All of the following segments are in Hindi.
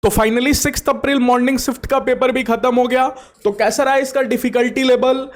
तो फाइनली 6 अप्रैल मॉर्निंग शिफ्ट का पेपर भी खत्म हो गया। तो कैसा रहा इसका डिफिकल्टी लेवल,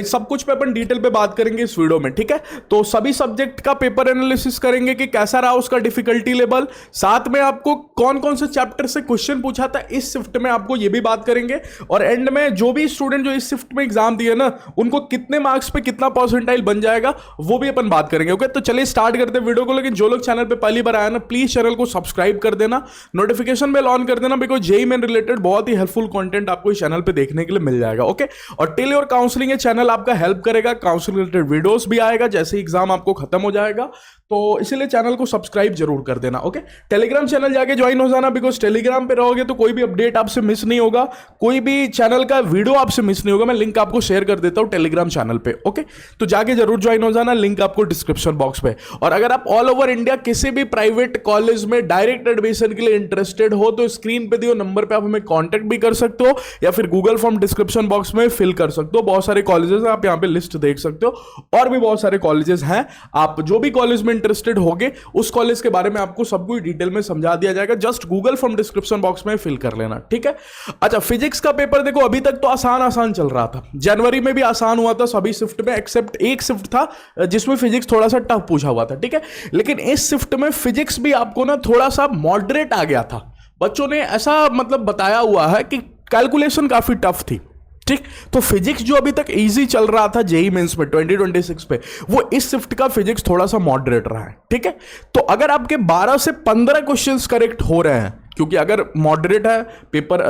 सब कुछ पे अपन डिटेल पे बात करेंगे इस वीडियो में, ठीक है। तो सभी सब्जेक्ट का पेपर एनालिसिस करेंगे कि कैसा रहा उसका डिफिकल्टी लेवल, साथ में आपको कौन कौन से चैप्टर से क्वेश्चन पूछा था इस शिफ्ट में, आपको ये भी बात करेंगे। और एंड में जो भी स्टूडेंट जो इस शिफ्ट में एग्जाम दिए ना, उनको कितने मार्क्स पे कितना परसेंटाइल बन जाएगा वो भी अपन बात करेंगे। ओके, तो चलिए स्टार्ट करते हैं वीडियो को। लेकिन जो लोग चैनल पे पहली बार आया ना, प्लीज चैनल को सब्सक्राइब कर देना, नोटिफिकेशन बेल ऑन कर देना, बिकॉज जेई मेन रिलेटेड बहुत ही हेल्पफुल कंटेंट आपको इस चैनल पे देखने के लिए मिल जाएगा। ओके, और टेली और काउंसलिंग ये चैनल आपका हेल्प करेगा, काउंसलिंग रिलेटेड वीडियोस भी आएगा जैसे एग्जाम आपको खत्म हो जाएगा। तो इसीलिए चैनल को सब्सक्राइब जरूर कर देना। ओके, टेलीग्राम चैनल जाके ज्वाइन हो जाना, बिकॉज टेलीग्राम पे रहोगे तो कोई भी अपडेट आपसे मिस नहीं होगा, कोई भी चैनल का वीडियो आपसे मिस नहीं होगा। मैं लिंक आपको शेयर कर देता हूं टेलीग्राम चैनल पे। ओके, तो जाके जरूर ज्वाइन हो जाना, लिंक आपको डिस्क्रिप्शन बॉक्स पे। और अगर आप ऑल ओवर इंडिया किसी भी प्राइवेट कॉलेज में डायरेक्ट एडमिशन के लिए इंटरेस्टेड हो तो स्क्रीन पे दिए नंबर पे आप हमें कांटेक्ट भी कर सकते हो, या फिर गूगल फॉर्म डिस्क्रिप्शन बॉक्स में फिल कर सकते हो। बहुत सारे कॉलेजेस हैं, आप यहाँ पे लिस्ट देख सकते हो, और भी बहुत सारे कॉलेजेस हैं। आप जो भी कॉलेज में इंटरेस्टेड होगे उस कॉलेज के बारे में आपको सब कुछ डिटेल में समझा दिया जाएगा। Just Google form description box में फिल कर लेना, ठीक है। अच्छा, फिजिक्स का पेपर देखो, अभी तक तो आसान आसान चल रहा था, जनवरी में भी आसान हुआ था सभी शिफ्ट में, एक्सेप्ट एक शिफ्ट था जिसमें फिजिक्स थोड़ा सा टफ पूछा हुआ था, ठीक है। लेकिन इस शिफ्ट में फिजिक्स भी आपको ना थोड़ा सा मॉडरेट आ गया था। बच्चों ने ऐसा मतलब बताया हुआ है कि कैलकुलेशन काफी टफ थी, ठीक। तो फिजिक्स जो अभी तक इजी चल रहा था जेई मेंस में 2026 पे, वो इस शिफ्ट का फिजिक्स थोड़ा सा मॉडरेट रहा है, ठीक है। तो अगर आपके 12 से 15 क्वेश्चंस करेक्ट हो रहे हैं, क्योंकि अगर मॉडरेट है पेपर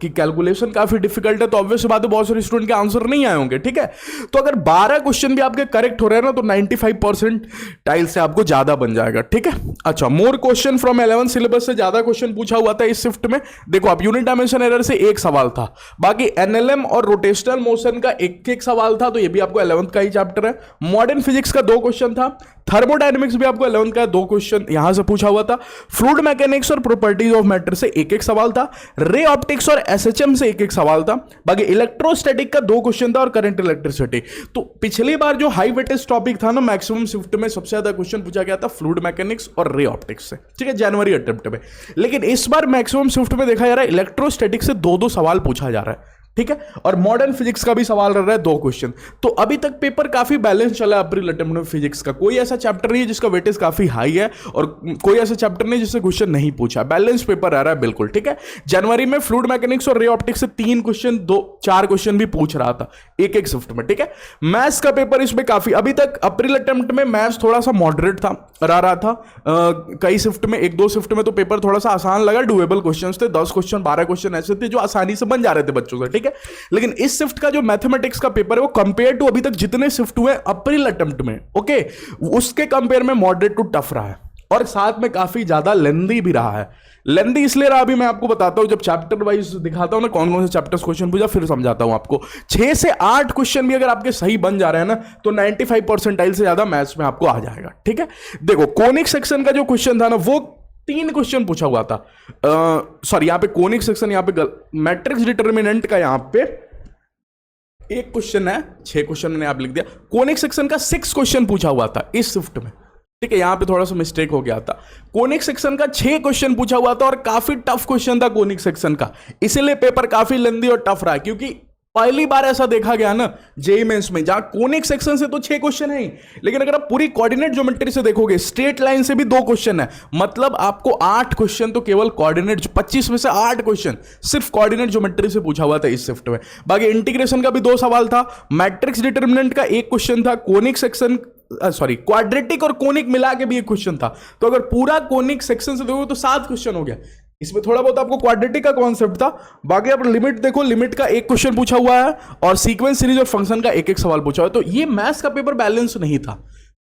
की कैलकुलेशन काफी डिफिकल्ट है, तो ऑब्वियस बात है बहुत सारे स्टूडेंट के आंसर नहीं आए होंगे, ठीक है। तो अगर 12 क्वेश्चन भी आपके करेक्ट हो रहे हैं ना, तो 95% टाइल से आपको ज्यादा बन जाएगा, ठीक है। अच्छा, मोर क्वेश्चन फ्रॉम 11 सिलेबस से ज्यादा क्वेश्चन पूछा हुआ था इस शिफ्ट में। देखो, आप यूनिट डायमेंशन एरर से एक सवाल था, बाकी एनएलएम और रोटेशनल मोशन का एक एक सवाल था, तो ये भी आपको 11th का ही चैप्टर है। मॉडर्न फिजिक्स का 2 क्वेश्चन था, थर्मोडायनेमिक्स भी आपको 11th का 2 क्वेश्चन यहां से पूछा हुआ था, फ्लूइड मैकेनिक्स और प्रॉपर्टीज ऑफ मैटर से एक एक सवाल था, रे ऑप्टिक्स और एसएचएम से एक एक सवाल था, बाकी इलेक्ट्रोस्टैटिक का 2 क्वेश्चन था, और करंट इलेक्ट्रिसिटी। तो पिछली बार जो हाई वेटेज टॉपिक था ना, मैक्सिमम शिफ्ट में सबसे ज्यादा क्वेश्चन पूछा गया था फ्लूइड मैकेनिक्स और रे ऑप्टिक्स से, ठीक है, जनवरी अटेम्प्ट में। लेकिन इस बार मैक्सिमम शिफ्ट में देखा जा रहा है इलेक्ट्रोस्टैटिक से 2-2 सवाल पूछा जा रहा है, ठीक है। और मॉडर्न फिजिक्स का भी सवाल रह रहा है 2 क्वेश्चन। तो अभी तक पेपर काफी बैलेंस चला है अप्रैल अटेम्प्ट में फिजिक्स का। कोई ऐसा चैप्टर नहीं है जिसका वेटेज काफी हाई है, और कोई ऐसा चैप्टर नहीं जिससे क्वेश्चन नहीं पूछा। बैलेंस पेपर रह रहा है बिल्कुल, ठीक है। जनवरी में फ्लूइड मैकेनिक्स और रे ऑप्टिक्स से 3 क्वेश्चन 4 क्वेश्चन भी पूछ रहा था एक एक शिफ्ट में, ठीक है। मैथ्स का पेपर इसमें काफी, अभी तक अप्रैल अटेम्प्ट में मैथ्स थोड़ा सा मॉडरेट था, रहा था। कई शिफ्ट में, 1-2 शिफ्ट में तो पेपर थोड़ा सा आसान लगा, डुएबल क्वेश्चन थे, 10 क्वेश्चन 12 क्वेश्चन ऐसे थे जो आसानी से बन जा रहे थे बच्चों से, ठीक है। लेकिन इस शिफ्ट का जो मैथमेटिक्स का पेपर है वो कंपेयर टू अभी तक जितने शिफ्ट हुए अप्रैल अटेम्प्ट में, ओके, उसके कंपेयर में मॉडरेट टू टफ रहा है, और साथ में काफी ज्यादा लेंदी भी रहा है। लेंदी इसलिए रहा, अभी मैं आपको बताता हूं, जब चैप्टर वाइज दिखाता हूं ना कौन कौन से चैप्टर्स क्वेश्चन पूछा, फिर समझाता हूं आपको। 6 से 8 क्वेश्चन भी अगर आपके सही बन जा रहे हैं ना, तो 95 परसेंटाइल से ज्यादा मैथ्स में आपको आ जाएगा, ठीक है। देखो, कोनिक सेक्शन का जो क्वेश्चन था ना, वो 3 क्वेश्चन पूछा हुआ था। सॉरी, यहां पे कोनिक सेक्शन, यहां पे मैट्रिक्स डिटर्मिनेंट का यहां पे 1 क्वेश्चन है, 6 क्वेश्चन मैंने आप लिख दिया। कोनिक सेक्शन का 6 क्वेश्चन पूछा हुआ था इस शिफ्ट में, ठीक है। यहां पे थोड़ा सा मिस्टेक हो गया था। कोनिक सेक्शन का 6 क्वेश्चन पूछा हुआ था, और काफी टफ क्वेश्चन था कोनिक सेक्शन का, इसीलिए पेपर काफी लेंदी और टफ रहा, क्योंकि पहली बार ऐसा देखा गया ना जेई मेंस में, जहां कोनिक सेक्शन से तो 6 क्वेश्चन है, लेकिन अगर आप पूरी कोऑर्डिनेट ज्योमेट्री से देखोगे, स्ट्रेट लाइन से भी 2 क्वेश्चन है, मतलब आपको 8 क्वेश्चन तो केवल कोऑर्डिनेट, 25 में से 8 क्वेश्चन सिर्फ कोऑर्डिनेट ज्योमेट्री से पूछा हुआ था इस शिफ्ट में। बाकी इंटीग्रेशन का भी 2 सवाल था, मैट्रिक्स डिटर्मिनेंट का 1 क्वेश्चन था, कोनिक सेक्शन सॉरी क्वाड्रेटिक और कोनिक मिला के भी 1 क्वेश्चन था। तो अगर पूरा कोनिक सेक्शन से देखोगे तो 7 क्वेश्चन हो गया। इसमें थोड़ा बहुत आपको क्वाड्रेटिक का कॉन्सेप्ट था, बाकी आप लिमिट देखो, लिमिट का 1 क्वेश्चन पूछा हुआ है, और सीक्वेंस सीरीज और फंक्शन का 1-1 सवाल पूछा हुआ है। तो ये मैथ्स का पेपर बैलेंस नहीं था।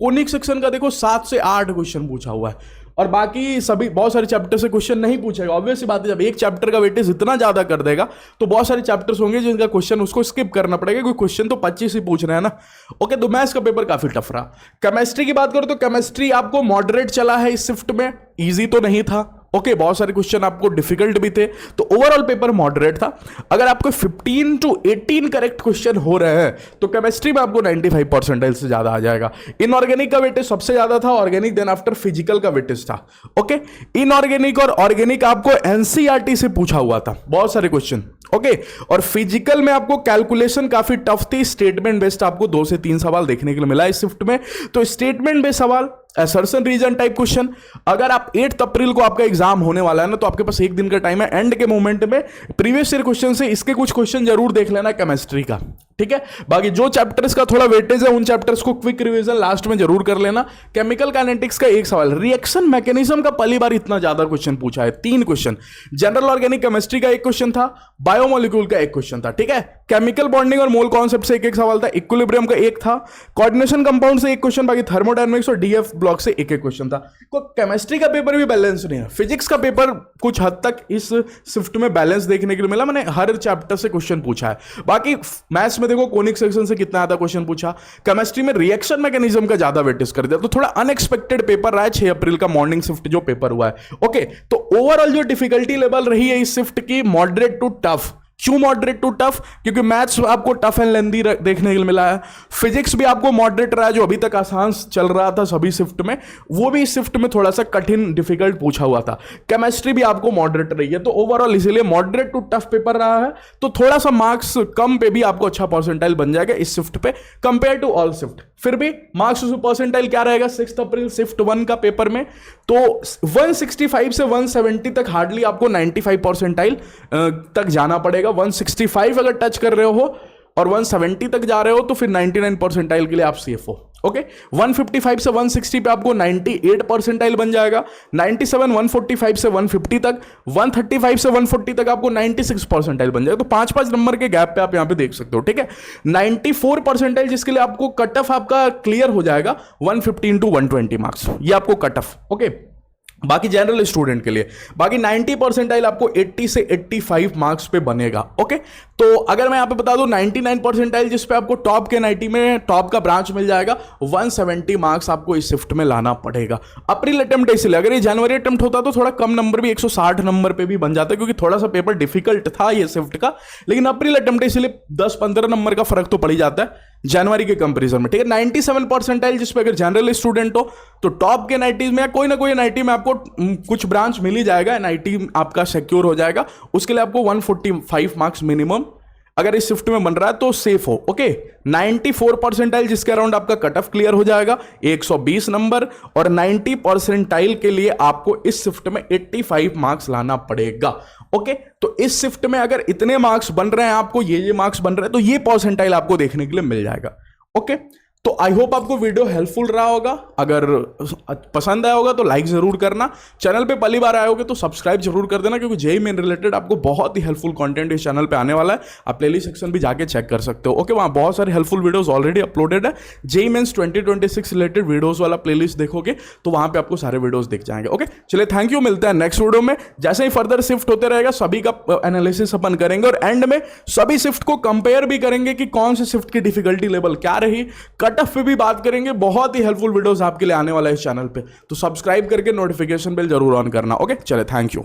कोनिक सेक्शन का देखो 7 से 8 क्वेश्चन पूछा हुआ है, और बाकी सभी बहुत सारे चैप्टर से क्वेश्चन नहीं पूछेगा। ऑब्वियस बात है, जब एक चैप्टर का वेटेज इतना ज्यादा कर देगा तो बहुत सारे चैप्टर्स होंगे जिनका क्वेश्चन उसको स्किप करना पड़ेगा, क्योंकि क्वेश्चन तो 25 ही पूछ रहे हैं ना। ओके, तो मैथ्स का पेपर काफी टफ रहा। केमिस्ट्री की बात करो तो केमिस्ट्री आपको मॉडरेट चला है इस शिफ्ट में, इजी तो नहीं था, ओके, बहुत सारे क्वेश्चन आपको डिफिकल्ट भी थे, तो ओवरऑल पेपर मॉडरेट था। अगर आपको 15 टू 18 करेक्ट क्वेश्चन हो रहे हैं तो केमिस्ट्री में आपको 95 परसेंटाइल से ज्यादा आ जाएगा। इनऑर्गेनिक का वेटेज सबसे ज्यादा था, ऑर्गेनिक देन आफ्टर फिजिकल का वेटेज था। ओके, इनऑर्गेनिक और ऑर्गेनिक आपको एनसीईआरटी से पूछा हुआ था बहुत सारे क्वेश्चन। ओके, और फिजिकल में आपको कैलकुलेशन काफी टफ थी, स्टेटमेंट बेस्ड आपको 2 से 3 सवाल देखने के लिए मिला इस शिफ्ट में। तो स्टेटमेंट बेस्ड सवाल, असर्शन रीजन टाइप क्वेश्चन। अगर आप 8 अप्रैल को आपका एग्जाम होने वाला है ना, तो आपके पास एक दिन का टाइम है, एंड के मोमेंट में प्रीवियस ईयर क्वेश्चन से इसके कुछ क्वेश्चन जरूर देख लेना केमिस्ट्री का, ठीक है। बाकी जो चैप्टर्स का थोड़ा वेटेज है उन चैप्टर्स को क्विक रिवीजन लास्ट में जरूर कर लेना। केमिकल काइनेटिक्स का एक सवाल, रिएक्शन मैकेनिज्म का पहली बार इतना ज्यादा क्वेश्चन पूछा है, 3 क्वेश्चन। जनरल ऑर्गेनिक केमिस्ट्री का एक क्वेश्चन था, बायोमोलिक्यूल का एक क्वेश्चन था, ठीक है। केमिकल बॉन्डिंग और मोल कॉन्सेप्ट से एक सवाल था, इक्विलिब्रियम का एक था, कोऑर्डिनेशन कंपाउंड से एक क्वेश्चन, बाकी थर्मोडायनामिक्स और डीएफ ब्लॉक से एक एक क्वेश्चन था। तो केमिस्ट्री का पेपर भी बैलेंस नहीं है, फिजिक्स का पेपर कुछ हद तक इस शिफ्ट में बैलेंस देखने के लिए मिला, मैंने हर चैप्टर से क्वेश्चन पूछा है। बाकी मैथ्स में देखो कोनिक सेक्शन से कितना ज्यादा क्वेश्चन पूछा, केमिस्ट्री में रिएक्शन मैकेनिज्म का ज्यादा वेटेज कर दिया, तो थोड़ा अनएक्सपेक्टेड पेपर रहा है 6 अप्रैल का मॉर्निंग शिफ्ट जो पेपर हुआ है। ओके, तो ओवरऑल जो डिफिकल्टी लेवल रही है इस शिफ्ट की, मॉडरेट टू टफ। क्यों मॉडरेट टू टफ? क्योंकि मैथ्स आपको टफ एंड लेंदी देखने के लिए मिला है, फिजिक्स भी आपको मॉडरेट रहा है, जो अभी तक आसान चल रहा था सभी शिफ्ट में, वो भी इस शिफ्ट में थोड़ा सा कठिन डिफिकल्ट पूछा हुआ था। केमिस्ट्री भी आपको मॉडरेट रही है, तो ओवरऑल इसीलिए मॉडरेट टू टफ पेपर रहा है। तो थोड़ा सा मार्क्स कम पे भी आपको अच्छा परसेंटाइल बन जाएगा इस शिफ्ट पे कंपेयर टू ऑल शिफ्ट। फिर भी मार्क्स परसेंटाइल क्या रहेगा 6 अप्रैल शिफ्ट 1 का पेपर में, तो 165 से 170 तक हार्डली आपको 95 परसेंटाइल तक जाना पड़ेगा। 165 अगर टच कर रहे हो और 170 तक जा रहे हो तो फिर 99 परसेंटाइल के लिए आप सेफ हो। ओके, 155 से 160 पे आपको 98 परसेंटाइल बन जाएगा, 97 145 से 150 तक, 135 से 140 तक आपको 96 परसेंटाइल बन जाएगा। तो 5-5 नंबर के गैप पे आप यहां पे देख सकते हो, ठीक है। 94 परसेंटाइल जिसके लिए आपको कट ऑफ आपका क्लियर हो जाएगा 115 टू 120 मार्क्स, ये आपको कट ऑफ। ओके, बाकी जनरल स्टूडेंट के लिए बाकी 90 परसेंटाइल आपको 80 से 85 मार्क्स पे बनेगा। ओके, तो अगर मैं यहां पे बता दूं 99 परसेंटाइल जिस पे आपको टॉप के 90 में टॉप का ब्रांच मिल जाएगा, 170 मार्क्स आपको इस शिफ्ट में लाना पड़ेगा। अप्रैल अटेम्प्ट इसलिए, अगर ये जनवरी अटेम्प्ट होता तो थोड़ा कम नंबर भी 160 नंबर पे भी बन जाता, क्योंकि थोड़ा सा पेपर डिफिकल्ट था ये शिफ्ट का, लेकिन अप्रैल अटेम्प्ट इसलिए 10-15 नंबर का फर्क तो पड़ ही जाता है जनवरी के कंपैरिजन में, ठीक है। 97 परसेंटाइल जिस पे अगर जनरल स्टूडेंट हो तो टॉप के 90 में कोई ना कोई 90 में आपको कुछ ब्रांच मिल ही जाएगा, 90 आपका सिक्योर हो जाएगा। उसके लिए आपको 145 मार्क्स मिनिमम अगर इस शिफ्ट में बन रहा है तो सेफ हो। ओके, 94 परसेंटाइल जिसके अराउंड आपका कट ऑफ क्लियर हो जाएगा 120 नंबर, और 90 परसेंटाइल के लिए आपको इस शिफ्ट में 85 मार्क्स लाना पड़ेगा। ओके, तो इस शिफ्ट में अगर इतने मार्क्स बन रहे हैं आपको, ये मार्क्स बन रहे हैं, तो ये परसेंटाइल आपको देखने के लिए मिल जाएगा। ओके, तो आई होप आपको वीडियो हेल्पफुल रहा होगा। अगर पसंद आया होगा तो लाइक जरूर करना, चैनल पे पहली बार आए होगे तो सब्सक्राइब जरूर कर देना, क्योंकि जेईई मेन रिलेटेड आपको बहुत ही हेल्पफुल कंटेंट इस चैनल पे आने वाला है। आप प्लेलिस्ट सेक्शन भी जाके चेक कर सकते हो। ओके, वहाँ बहुत सारे हेल्पफुल वीडियोस ऑलरेडी अपलोडेड है। जेईई मेंस 2026 रिलेटेड वीडियोस वाला प्लेलिस्ट देखोगे तो वहाँ पे आपको सारे वीडियोस दिख जाएंगे। ओके, चलिए थैंक यू, मिलते हैं नेक्स्ट वीडियो में। जैसे ही फर्दर शिफ्ट होते रहेगा सभी का एनालिसिस अपन करेंगे, और एंड में सभी शिफ्ट को कंपेयर भी करेंगे कि कौन से शिफ्ट की डिफिकल्टी लेवल क्या रही, कट ऑफ पे भी बात करेंगे। बहुत ही हेल्पफुल वीडियोस आपके लिए आने वाला है इस चैनल पे, तो सब्सक्राइब करके नोटिफिकेशन बेल जरूर ऑन करना। ओके, चले, थैंक यू।